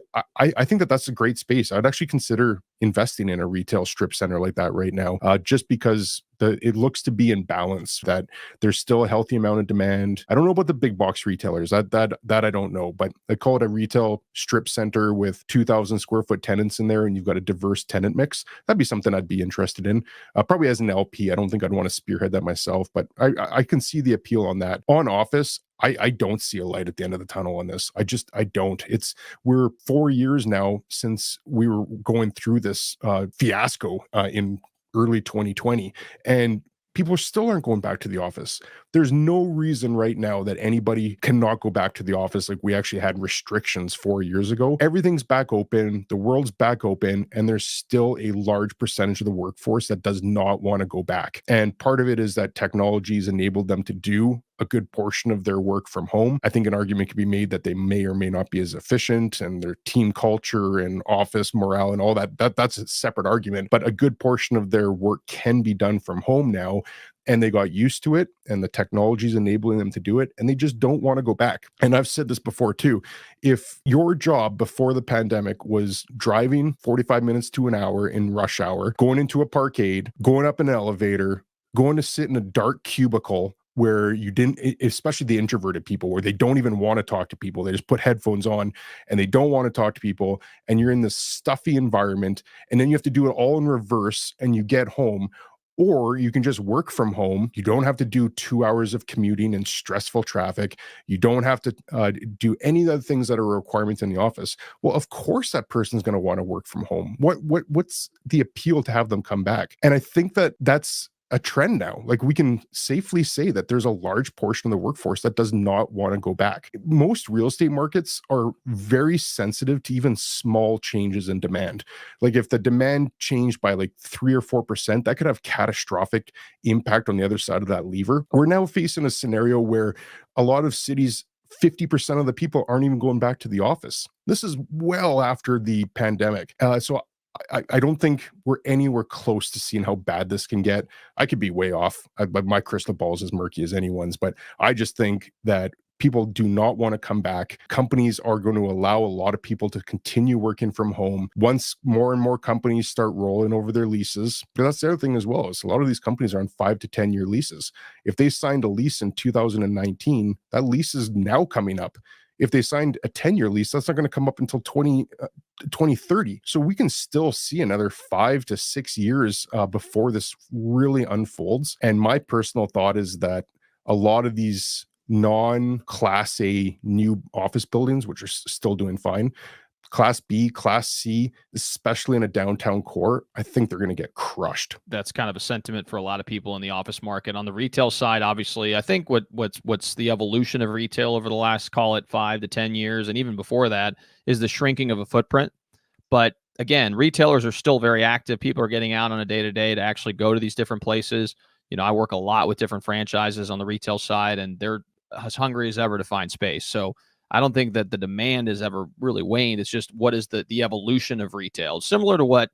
think that's a great space. I'd actually consider investing in a retail strip center like that right now, just because it looks to be in balance, that there's still a healthy amount of demand. I don't know about the big box retailers, that I don't know, but I call it a retail strip center with 2,000 square foot tenants in there, and you've got a diverse tenant mix. That'd be something I'd be interested in. Probably as an LP. I don't think I'd want to spearhead that myself, but I can see the appeal on that. On office, I don't see a light at the end of the tunnel on this. I don't. We're 4 years now since we were going through this fiasco in early 2020, and people still aren't going back to the office. There's no reason right now that anybody cannot go back to the office. Like, we actually had restrictions 4 years ago. Everything's back open. The world's back open. And there's still a large percentage of the workforce that does not want to go back. And part of it is that technology's enabled them to do a good portion of their work from home. I think an argument could be made that they may or may not be as efficient, and their team culture and office morale and all that's a separate argument. But a good portion of their work can be done from home now, and they got used to it, and the technology is enabling them to do it, and they just don't want to go back. And I've said this before too. If your job before the pandemic was driving 45 minutes to an hour in rush hour, going into a parkade, going up an elevator, going to sit in a dark cubicle where you didn't, especially the introverted people, where they don't even want to talk to people. They just put headphones on and they don't want to talk to people. And you're in this stuffy environment, and then you have to do it all in reverse, and you get home. Or you can just work from home. You don't have to do 2 hours of commuting and stressful traffic. You don't have to do any of the things that are requirements in the office. Well, of course, that person's going to want to work from home. What's the appeal to have them come back? And I think that's a trend now. Like, we can safely say that there's a large portion of the workforce that does not want to go back. Most real estate markets are very sensitive to even small changes in demand. Like, if the demand changed by like 3 or 4%, that could have catastrophic impact on the other side of that lever. We're now facing a scenario where a lot of cities, 50% of the people aren't even going back to the office. This is well after the pandemic. So I don't think we're anywhere close to seeing how bad this can get. I could be way off. My crystal ball is as murky as anyone's, but I just think that people do not want to come back. Companies are going to allow a lot of people to continue working from home once more and more companies start rolling over their leases. But that's the other thing as well, is a lot of these companies are on 5 to 10 year leases. If they signed a lease in 2019, that lease is now coming up if they signed a 10-year lease, that's not going to come up until 2030. So we can still see another 5 to 6 years before this really unfolds. And my personal thought is that a lot of these non-Class A new office buildings, which are still doing fine, Class B, Class C, especially in a downtown core, I think they're going to get crushed. That's kind of a sentiment for a lot of people in the office market. On the retail side, obviously, I think what's the evolution of retail over the last, call it 5 to 10 years, and even before that, is the shrinking of a footprint. But again, retailers are still very active. People are getting out on a day-to-day to actually go to these different places. You know, I work a lot with different franchises on the retail side, and they're as hungry as ever to find space. So I don't think that the demand has ever really waned. It's just what is the evolution of retail, similar to what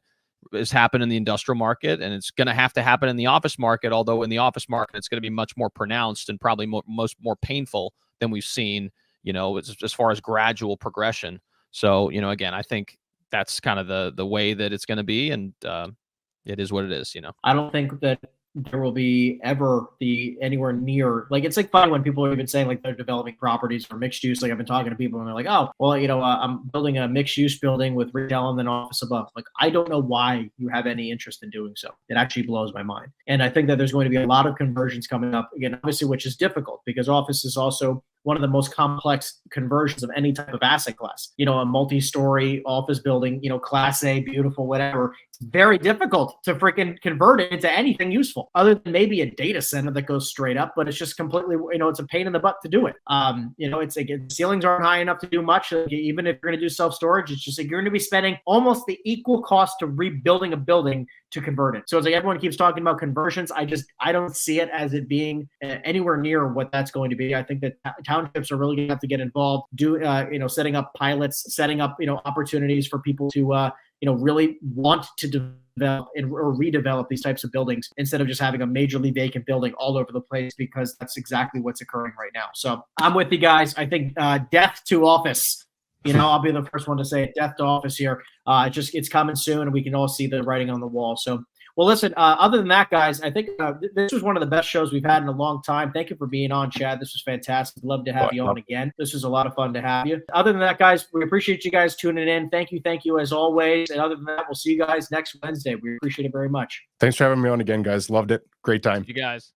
has happened in the industrial market, and it's going to have to happen in the office market. Although in the office market, it's going to be much more pronounced and probably more painful than we've seen. You know, as far as gradual progression. So you know, again, I think that's kind of the way that it's going to be, and it is what it is. You know, I don't think that there will be ever anywhere near, like, it's like funny when people are even saying like they're developing properties for mixed use. Like I've been talking to people and they're like, oh, well, you know, I'm building a mixed use building with retail and then office above. Like, I don't know why you have any interest in doing so. It actually blows my mind. And I think that there's going to be a lot of conversions coming up again, obviously, which is difficult because office is also one of the most complex conversions of any type of asset class. You know, a multi-story office building, you know, Class A, beautiful, whatever. It's very difficult to freaking convert it into anything useful other than maybe a data center that goes straight up, but it's just completely, you know, it's a pain in the butt to do it. You know, it's like ceilings aren't high enough to do much. Like, even if you're going to do self-storage, it's just like you're going to be spending almost the equal cost to rebuilding a building to convert it. So it's like everyone keeps talking about conversions. I don't see it as it being anywhere near what that's going to be. I think that townships are really going to have to get involved, you know, setting up pilots, setting up, you know, opportunities for people to, you know, really want to develop or redevelop these types of buildings instead of just having a majorly vacant building all over the place, because that's exactly what's occurring right now. So I'm with you guys. I think death to office. You know, I'll be the first one to say it, death to office here. It's coming soon, and we can all see the writing on the wall. So, well, listen, other than that, guys, I think this was one of the best shows we've had in a long time. Thank you for being on, Chad. This was fantastic. Love to have you on again. This was a lot of fun to have you. Other than that, guys, we appreciate you guys tuning in. Thank you as always. And other than that, we'll see you guys next Wednesday. We appreciate it very much. Thanks for having me on again, guys. Loved it. Great time. you guys.